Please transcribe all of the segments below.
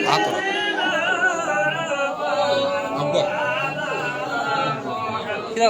Atur. Abba. Kita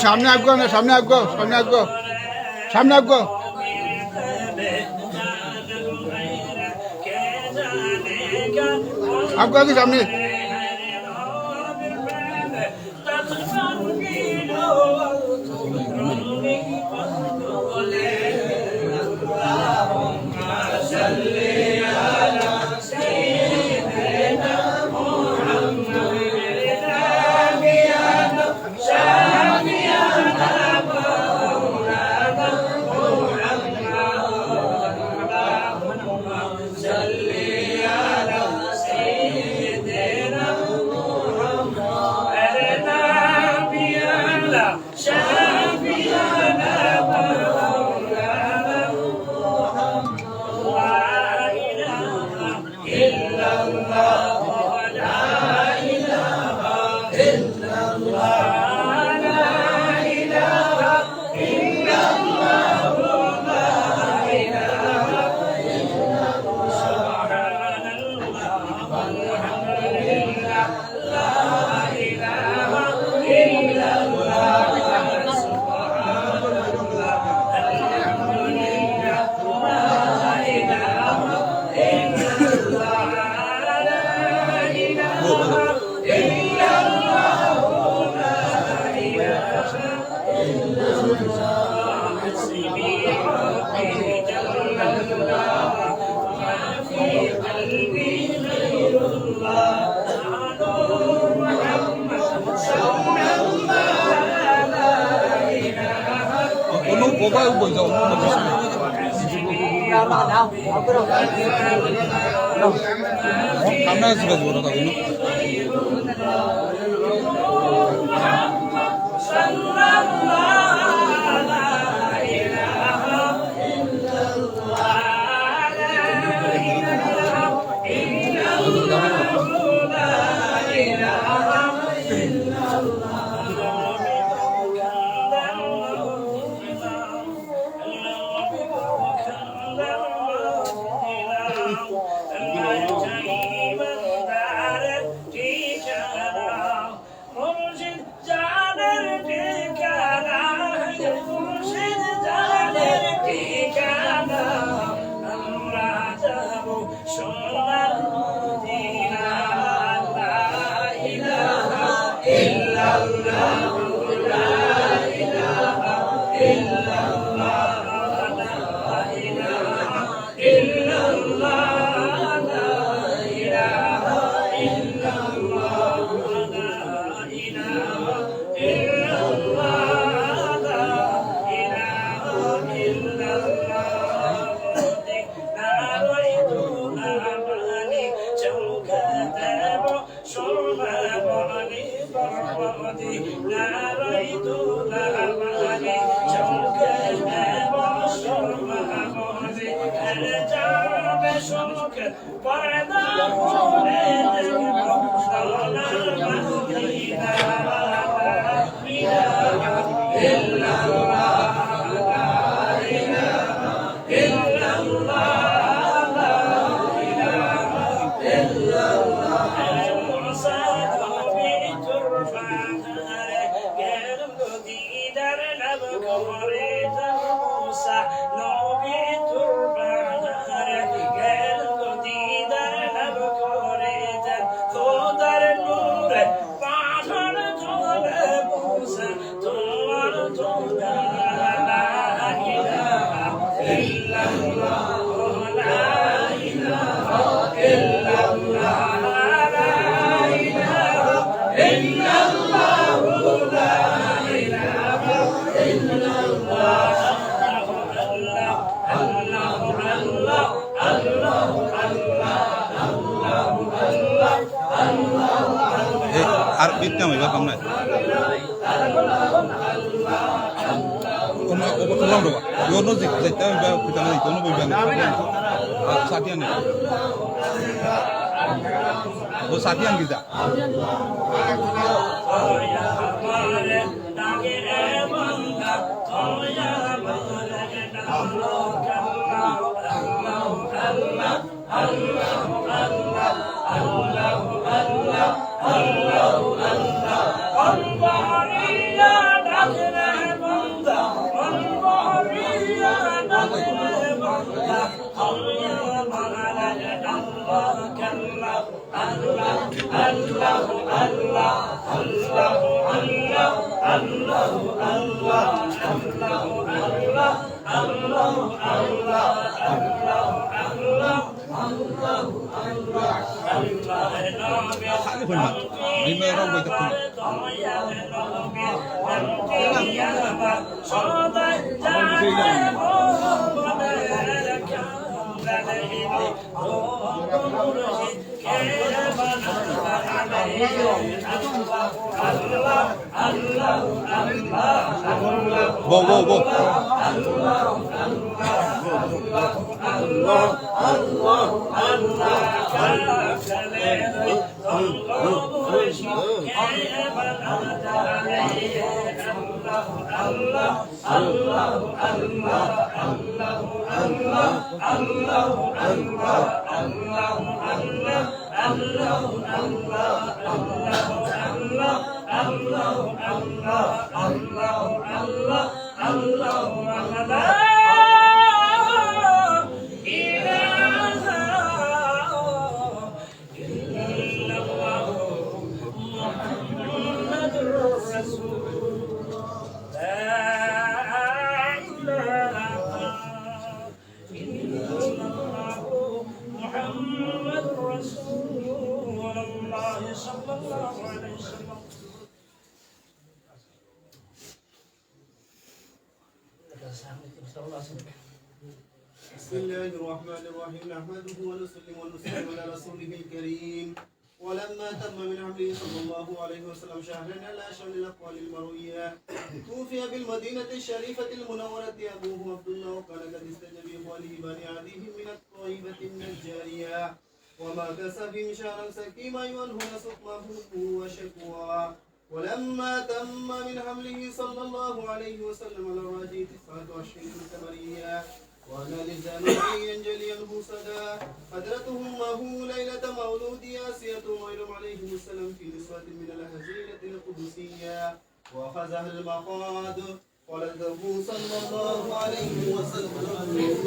সামনে আসবো না, সামনে আসবো, সামনে আসবো, সামনে আসবো। आपको आगे सामने illallah মোবাইল বই যাও আমরা যোগাযোগ করো তখন আর বিদ্যাম এবার কম নাই ulang dong, yo no sih, saya tahu kita nanti kono bilang, satian ya, oh satian kita. Go. Sampai بسم الله الرحمن الرحيم نحمده ونصلي ونسلم على رسوله الكريم ولما تم من حمله صلى الله عليه وسلم شهرا على شهر الاقوال المرويه توفي بالمدينه الشريفه المنوره ابوه عبد الله وكان قد استجاب باخواله بني عديه من الطيبه النجاريه وما كسبهم شهرا سكيما ينهون سقمه وشكوى ولما تم من حمله صلى الله عليه وسلم على الراجي 9 أشهر القمريه وأنا لزانه ينجلي الهسدا حضرته معه ليلة مولود آسية ومريم عليهم السلام في نسوة من الهزيلة القدسية وأخذها المقاد قالت له صلى الله عليه وسلم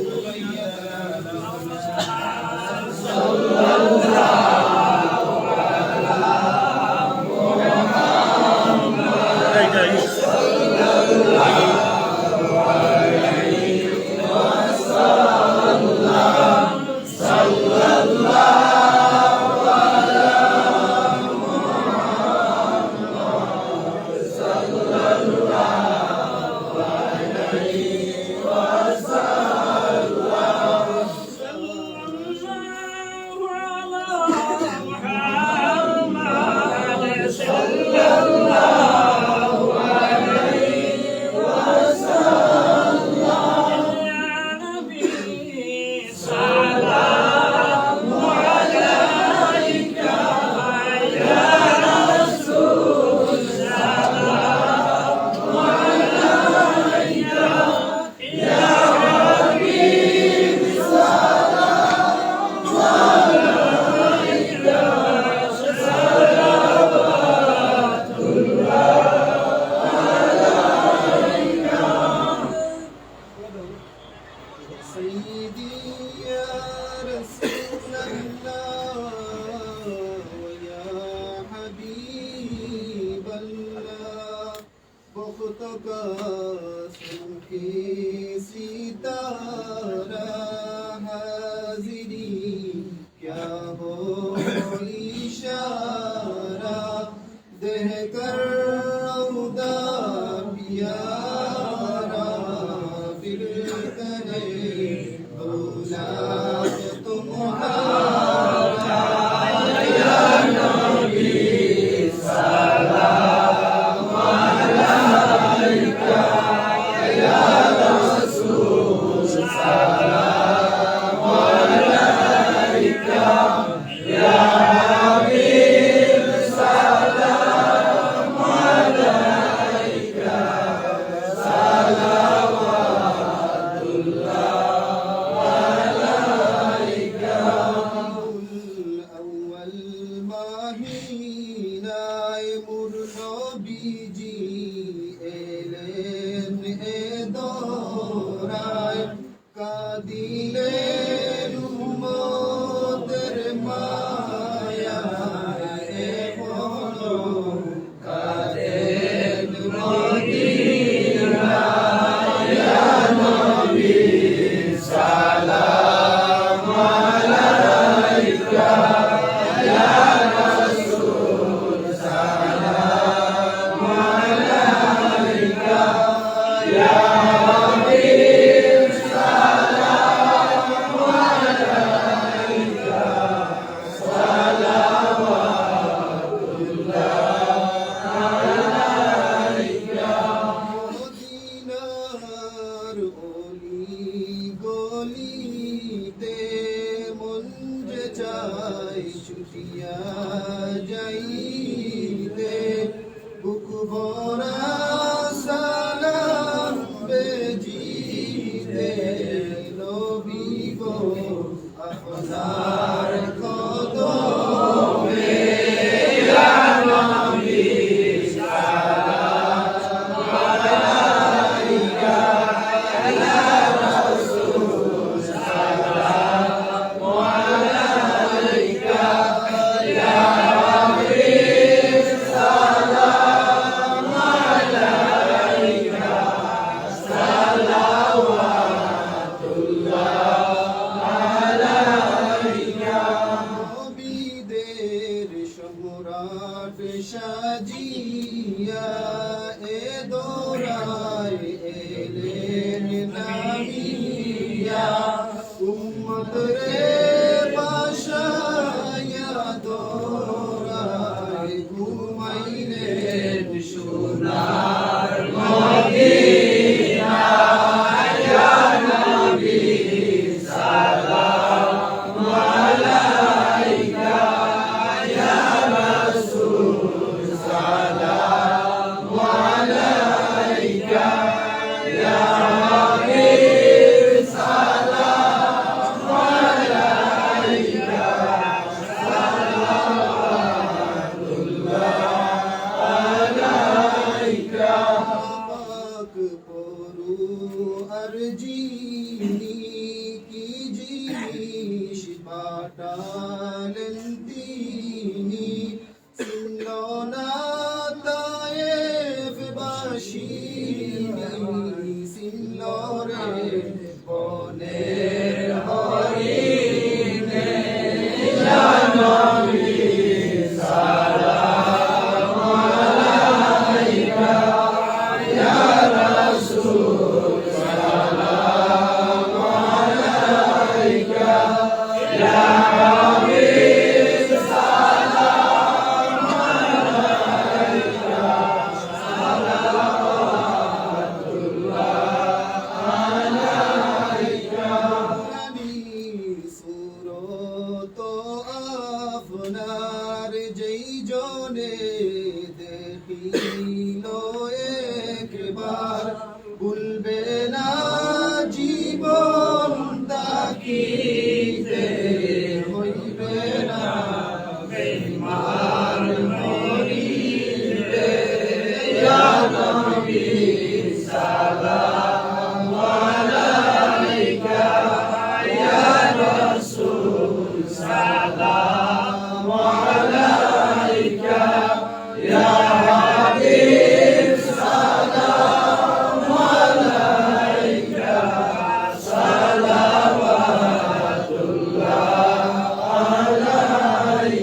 سيدي يا رسول الله ويا حبيب الله بختك سنكي ستارہ حاضری کیا ہو اشارہ دہ کر روضہ پیارا پھر کرے اولاد تمہارا یا نبی سلام علیکہ یا رسول سلام علیکہ یا حبیب سلام علیکہ صلوات اللہ علیکہ اول ماہینۂ مرنبی جی এলেন এ দোরায় কাদিলেন উম্মতের মায়ায় এখনো কাঁদেন মদিনায় ইয়া নবী সালাম আলাইকা ইয়া রাসূল সালাম আলাইকা ইয়া হাবিব সালাম আলাইকা সালাওয়াতুল্লাহ আলাইকা মদিনার অলি গলিতে মন যে চাই ছুটিয়া যাইতে বুক ভরা সালাম বেজিতে নবী গো আপনার কদমে ইয়া নবী সালাম আলাইকা ইয়া রাসূল সালাম আলাইকা ইয়া হাবিব সালাম আলাইকা সালাওয়াতুল্লাহ আলাইকা নবীদের সম্রাট সাজিয়া এ দোরায় এলেন নামি দোরায় ঘুমাইলেন সোনা পাক পরু আরজিনি কি জিনিস পাঠালেন তিনি শুনল না তায়েফ বাসিনী শুনল রে বনের হরিণে ইয়া নবী আপনার যেই জনে দেখিল একবার ভুলবে না জীবন তাকিতে হইবে না বেঈমান মরিবে ইয়া নবী সালাম আলাইকা ইয়া রাসূল সালাম আলাইকা ইয়া হাবিব সালাম আলাইকা সালাওয়াতুল্লাহ আলাইকা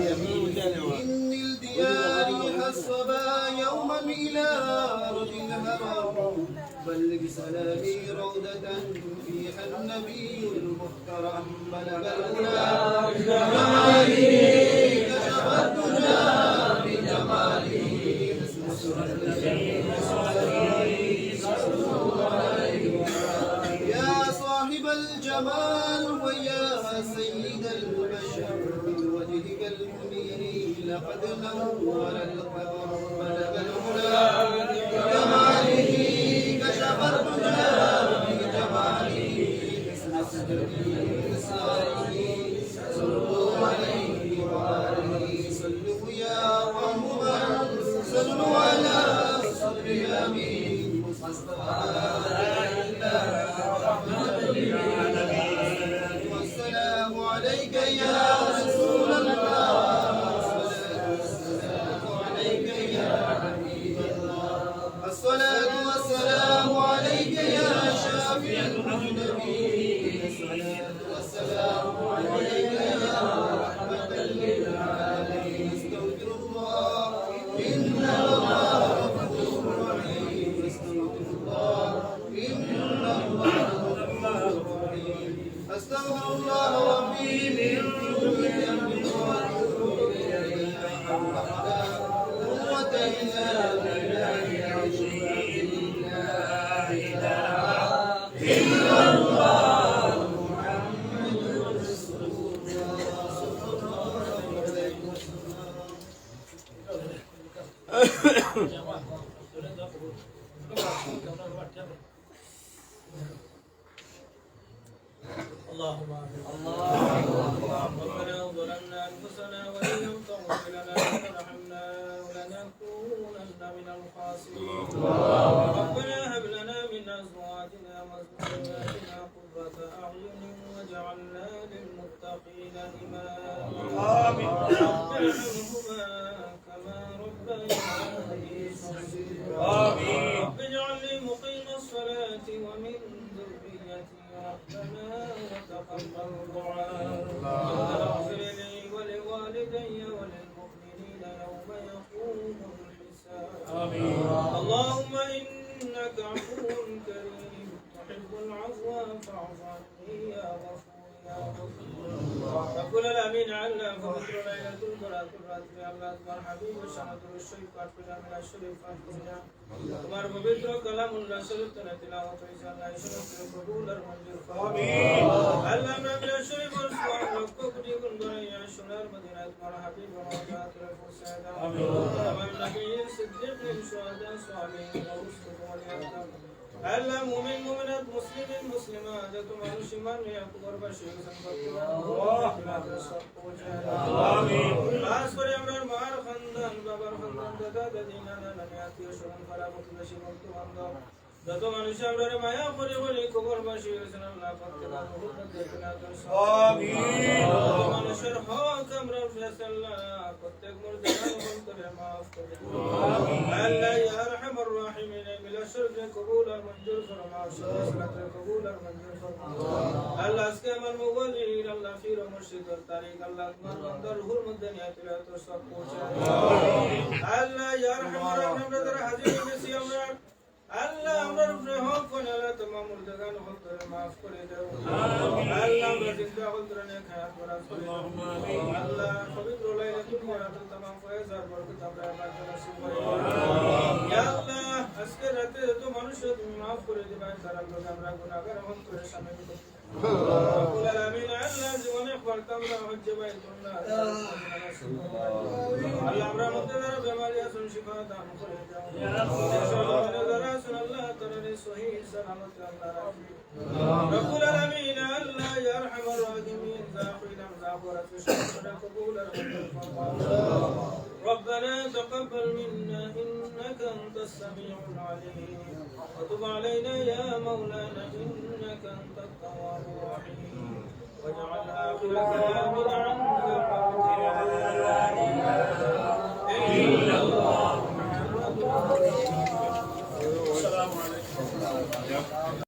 إن الديار حسبا يوم ميلاد الهرم بلغ سلامي روضة فيها النبي المحترم بلغ الأولى بجماله كشف الدجى بجماله يا صاحب الجمال ويا سيد البشر بوجهك المنير لقد نور القمر بلغ العلا بجماله كشف الدجى بجماله صلوا عليه وآله صلوا يا محمد صلوا على صدر الأمين مصطفى والسلام عليك يا رسول الله والسلام عليك يا حبيب الله الصلاة والسلام عليك يا شافع المذنبين الصلاة والسلام عليك يا رحمة للعالمين استغفر الله إن الله غفور رحيم استغفر الله إن الله غفور رحيم أستغفر الله ربي من كل ذنب وأتوب إليه لا حول ولا قوة إلا بالله العظيم لا إله إلا الله محمد رسول الله صلى الله عليه اللهم ربنا ظلمنا انفسنا وان لم تغفر لنا وترحمنا ولنكونن من الخاسرين ربنا هب لنا من ازواجنا وذرياتنا قرة اعين واجعلنا للمتقين اماما ارحمهما كما তুমি আল্লাহ তোমার হাবিবের শাহাদাত শরীফ পাঠ করে আমরা শরীফ পাঠ করে না তোমার পবিত্র কালামুল্লাহ শরীফ তিলাওয়াত হয়েছে আল্লাহ এই সমস্ত কবুল আর মঞ্জুর করো আমিন আল্লাহ আমরা শরীফ আর সুবহান লক্ষ কোটি গুণ বানাইয়া সোনার মদিনা তোমার হাবিব ওয়া রাসূল পৌঁছায় দাও আমিন আমার নবী সিদ্দিক শুহাদা সালিহিন ওয়া রুসুল ওয়া আলিয়াম আল্লাহ মুমিন মুমিনাত মুসলিমিন মুসলিমাত যত মানুষ ঈমান নিয়ে কবরবাসী হয়েছেন আল্লাহ সব পৌঁছায় দাও আমিন খাস করে আমার মার খানদান বাবার খানদান দাদা দাদি নানা নানি আত্মীয় স্বজন পাড়া প্রতিবেশী বন্ধু বান্ধব যত মানুষ আমরা মায়া করে বলি কবরবাসী হয়েছেন আল্লাহ প্রত্যেকের রূহ দেখেন আমিন মানুষের হক আমরা ফয়সালা প্রত্যেক মুরদান করে maaf করে আমিন আল্লাহ ইয়া আরহামার রাহিমিন মিলা শরফে কবুল আর মঞ্জুর ফরমাও সালাতে কবুল আর মঞ্জুর ফরমাও আল্লাহ আজকে আমার মুবাজির আল্লাহ ফির মুর্শিদের তারিক আল্লাহ তোমার বান্দার রূহের মধ্যে নিয়ে তুলে তো সব পৌঁছায় আল্লাহ ইয়া আরহামার রাহিম আমরা যারা হাজির হয়েছি আমরা আল্লাহ আমরা উপরে হক কোন আল্লাহ তোমার মুর্দাগান হক করে maaf করে দাও আমিন আল্লাহ আমরা জিন্দা হক করে নে খায়াত করা করে দাও আমিন আল্লাহ পবিত্র লাইলাতুল মুবারাকাত तमाम ফয়েজ আর বরকত আমরা পাওয়ার নসিব করে দাও আমিন ইয়া আল্লাহ আজকে রাতে যত মানুষ তুমি maaf করে দিবা তারা লোক আমরা গুনাহগার হক করে শামিল করতে রব্বুল আলামিন আল্লাহ জীবনে করতাম না হজ্জে বাইতুল্লাহ আল্লাহ আমরা মধ্যে যারা বেমারি আছেন শিফা দান করে দাও ইয়া আল্লাহ যারা আছেন আল্লাহ তাআলা সহিহ সালামত আল্লাহ রাখি রব্বুল আলামিন আল্লাহ ইয়া আরহামার রাহিমিন যাফিনা যাবরাত শুকরা কবুল আর ربنا تقبل منا إنك أنت السميع العليم وتب علينا يا مولانا إنك أنت التواب الرحيم واجعل آخر كلامنا عنك